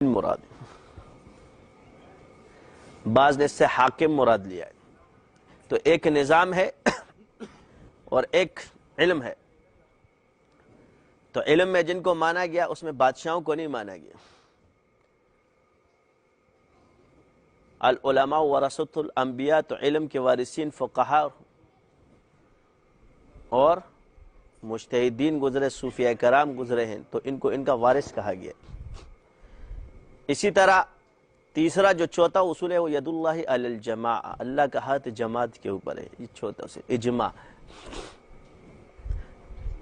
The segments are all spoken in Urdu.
مراد ہے، بعض نے اس سے حاکم مراد لیا ہے۔ تو ایک نظام ہے اور ایک علم ہے۔ تو علم میں جن کو مانا گیا اس میں بادشاہوں کو نہیں مانا گیا۔ العلماء ورثۃ الانبیاء، تو علم کے وارثین فقہاء اور مجتہدین گزرے، صوفیاء کرام گزرے ہیں، تو ان کو ان کا وارث کہا گیا۔ اسی طرح تیسرا جو چوتھا اصول ہے وہ ید اللہ علی الجماع، اللہ کا ہاتھ جماعت کے اوپر ہے۔ یہ چوتھا سے اجماع،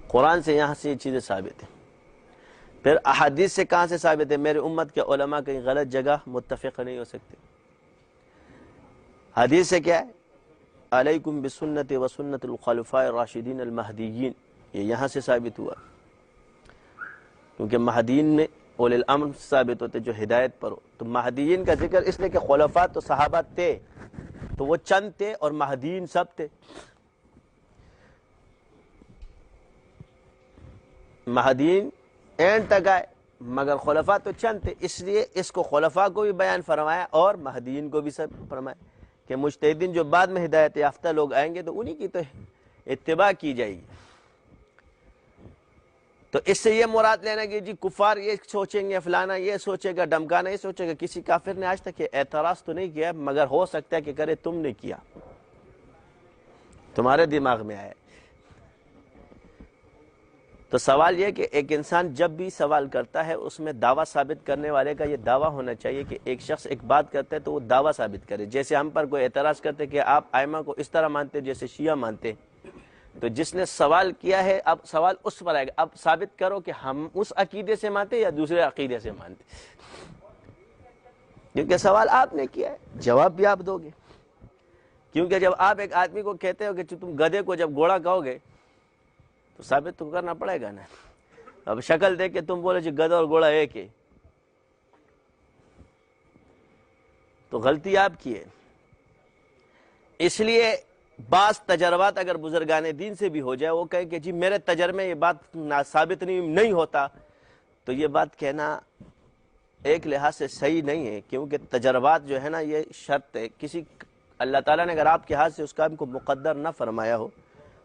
قرآن سے یہاں سے یہ چیزیں ثابت ہیں۔ پھر احادیث سے کہاں سے ثابت ہے؟ میرے امت کے علماء کہیں غلط جگہ متفق نہیں ہو سکتے۔ حدیث سے کیا ہے؟ علیکم بسنت و سنت الخلفاء الراشدین المہدیین، یہ یہاں سے ثابت ہوا، کیونکہ مہدیین میں اولی الامر ثابت ہوتے جو ہدایت پر ہو۔ تو مہدیین کا ذکر اس لیے کہ خلفاء تو صحابہ تھے، تو وہ چند تھے، اور مہدیین سب تھے۔ مہدیین اینڈ تک آئے مگر خلفاء تو چند تھے، اس لیے اس کو خلفاء کو بھی بیان فرمایا اور مہدیین کو بھی سب فرمایا کہ مجتہدین جو بعد میں ہدایت یافتہ لوگ آئیں گے تو انہی کی تو اتباع کی جائے گی۔ تو اس سے یہ مراد لینا کہ جی کفار یہ سوچیں گے، فلانا یہ سوچے گا، ڈمکانا یہ سوچے گا۔ کسی کافر نے آج تک یہ اعتراض تو نہیں کیا، مگر ہو سکتا ہے کہ کرے تم نے کیا، تمہارے دماغ میں آیا۔ تو سوال یہ کہ ایک انسان جب بھی سوال کرتا ہے اس میں دعویٰ ثابت کرنے والے کا یہ دعویٰ ہونا چاہیے کہ ایک شخص ایک بات کرتا ہے تو وہ دعویٰ ثابت کرے۔ جیسے ہم پر کوئی اعتراض کرتے کہ آپ ائمہ کو اس طرح مانتے جیسے شیعہ مانتے، تو جس نے سوال کیا ہے اب سوال اس پر آئے گا، اب ثابت کرو کہ ہم اس عقیدے سے مانتے یا دوسرے عقیدے سے مانتے، کیونکہ سوال آپ نے کیا ہے، جواب بھی آپ دو گے۔ کیونکہ جب آپ ایک آدمی کو کہتے ہو کہ تم گدھے کو جب گھوڑا کہو گے تو ثابت تو کرنا پڑے گا نا۔ اب شکل دیکھ کے تم بولے جی گدھا اور گھوڑا ایک ہے، تو غلطی آپ کی ہے۔ اس لیے بعض تجربات اگر بزرگان دین سے بھی ہو جائے، وہ کہیں کہ جی میرے تجربے یہ بات ثابت نہیں ہوتا، تو یہ بات کہنا ایک لحاظ سے صحیح نہیں ہے، کیونکہ تجربات جو ہے نا یہ شرط ہے۔ کسی اللہ تعالیٰ نے اگر آپ کے ہاتھ سے اس کام کو مقدر نہ فرمایا ہو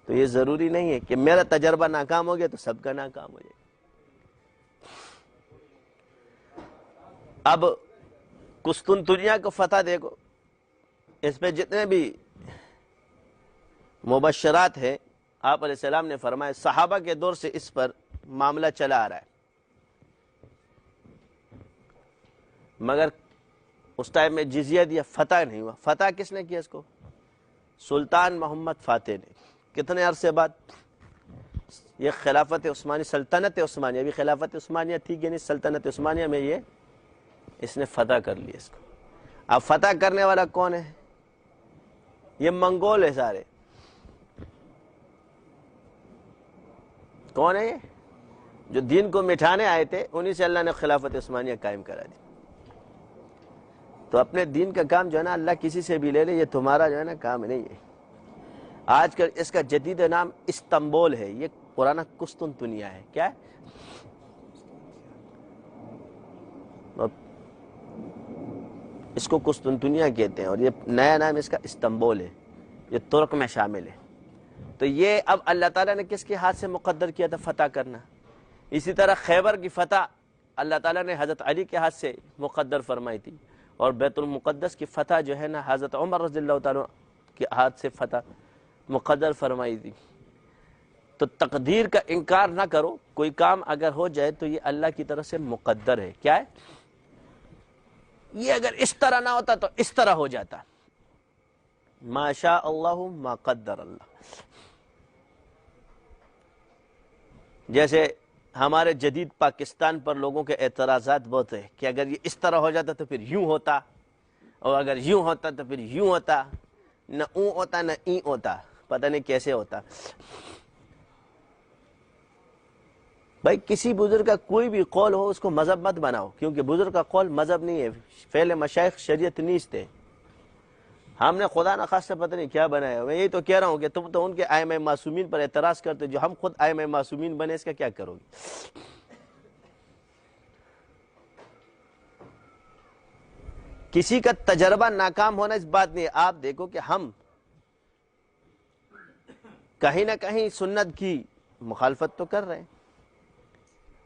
تو یہ ضروری نہیں ہے کہ میرا تجربہ ناکام ہو گیا تو سب کا ناکام ہو جائے۔ اب قسطنطنیہ کو فتح دیکھو، اس پہ جتنے بھی مبشرات ہیں آپ علیہ السلام نے فرمایا، صحابہ کے دور سے اس پر معاملہ چلا آ رہا ہے، مگر اس ٹائم میں جزیہ دیا، فتح نہیں ہوا۔ فتح کس نے کیا اس کو؟ سلطان محمد فاتح نے۔ کتنے عرصے بعد؟ یہ خلافت عثمانی، سلطنت عثمانیہ، ابھی خلافت عثمانیہ تھی کہ نہیں، سلطنت عثمانیہ میں یہ اس نے فتح کر لیا اس کو۔ اب فتح کرنے والا کون ہے؟ یہ منگول ہے سارے۔ کون ہے یہ؟ جو دین کو مٹھانے آئے تھے، انہی سے اللہ نے خلافت عثمانیہ قائم کرا دی۔ تو اپنے دین کا کام جو ہے نا اللہ کسی سے بھی لے لے، یہ تمہارا جو ہے نا کام نہیں ہے۔ آج کل اس کا جدید نام استنبول ہے، یہ پرانا قسطنطنیہ ہے۔ کیا ہے؟ اس کو قسطنطنیہ کہتے ہیں، اور یہ نیا نام اس کا استنبول ہے، یہ ترک میں شامل ہے۔ تو یہ اب اللہ تعالیٰ نے کس کے ہاتھ سے مقدر کیا تھا فتح کرنا؟ اسی طرح خیبر کی فتح اللہ تعالیٰ نے حضرت علی کے ہاتھ سے مقدر فرمائی تھی، اور بیت المقدس کی فتح جو ہے نا حضرت عمر رضی اللہ تعالیٰ کے ہاتھ سے فتح مقدر فرمائی تھی۔ تو تقدیر کا انکار نہ کرو، کوئی کام اگر ہو جائے تو یہ اللہ کی طرف سے مقدر ہے۔ کیا ہے؟ یہ اگر اس طرح نہ ہوتا تو اس طرح ہو جاتا۔ ما شاء اللہ ما قدر اللہ۔ جیسے ہمارے جدید پاکستان پر لوگوں کے اعتراضات بہت ہیں کہ اگر یہ اس طرح ہو جاتا تو پھر یوں ہوتا، اور اگر یوں ہوتا تو پھر یوں ہوتا، نہ اوں ہوتا نہ ای ہوتا، پتہ نہیں کیسے ہوتا۔ بھائی کسی بزرگ کا کوئی بھی قول ہو اس کو مذہب مت بناؤ، کیونکہ بزرگ کا قول مذہب نہیں ہے، فعل مشائخ شریعت نیست ہے۔ ہم نے خدا نخواستہ پتہ نہیں کیا بنایا۔ میں یہی تو کہہ رہا ہوں کہ تم تو ان کے ائمہ معصومین پر اعتراض کرتے، جو ہم خود ائمہ معصومین بنے، اس کا کیا کرو گے؟ کسی کا تجربہ ناکام ہونا اس بات نہیں ہے. آپ دیکھو کہ ہم کہیں نہ کہیں سنت کی مخالفت تو کر رہے ہیں،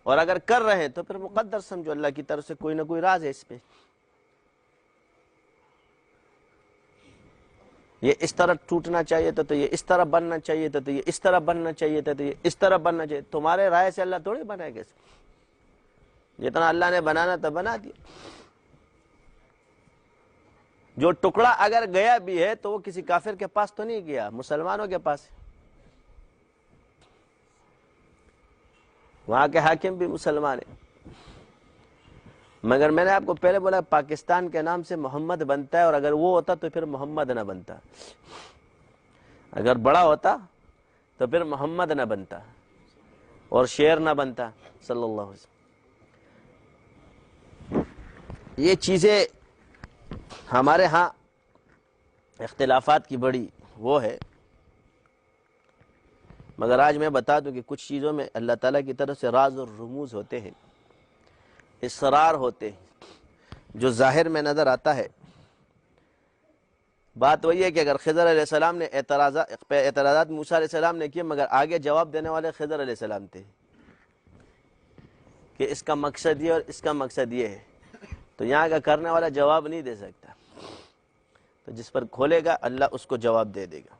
اور اگر کر رہے ہیں تو پھر مقدر سمجھو، اللہ کی طرف سے کوئی نہ کوئی راز ہے اس پہ. یہ اس طرح ٹوٹنا چاہیے تھا تو یہ اس طرح بننا چاہیے تھا، تو یہ اس طرح بننا چاہیے تھا، تو یہ اس طرح بننا چاہیے. تمہارے رائے سے اللہ تھوڑی بنائے گا، جتنا اللہ نے بنانا تھا بنا دیا. جو ٹکڑا اگر گیا بھی ہے تو وہ کسی کافر کے پاس تو نہیں گیا، مسلمانوں کے پاس. وہاں کے حاکم بھی مسلمان ہیں. مگر میں نے آپ کو پہلے بولا پاکستان کے نام سے محمد بنتا ہے، اور اگر وہ ہوتا تو پھر محمد نہ بنتا. اگر بڑا ہوتا تو پھر محمد نہ بنتا اور شیر نہ بنتا صلی اللہ علیہ وسلم. یہ چیزیں ہمارے ہاں اختلافات کی بڑی وہ ہے. مگر آج میں بتا دوں کہ کچھ چیزوں میں اللہ تعالیٰ کی طرف سے راز اور رموز ہوتے ہیں، اسرار ہوتے ہیں، جو ظاہر میں نظر آتا ہے. بات وہی ہے کہ اگر خضر علیہ السلام نے اعتراضات موسیٰ علیہ السلام نے کیے، مگر آگے جواب دینے والے خضر علیہ السلام تھے کہ اس کا مقصد یہ اور اس کا مقصد یہ ہے، تو یہاں کا کرنے والا جواب نہیں دے سکتا. تو جس پر کھولے گا اللہ اس کو جواب دے دے گا.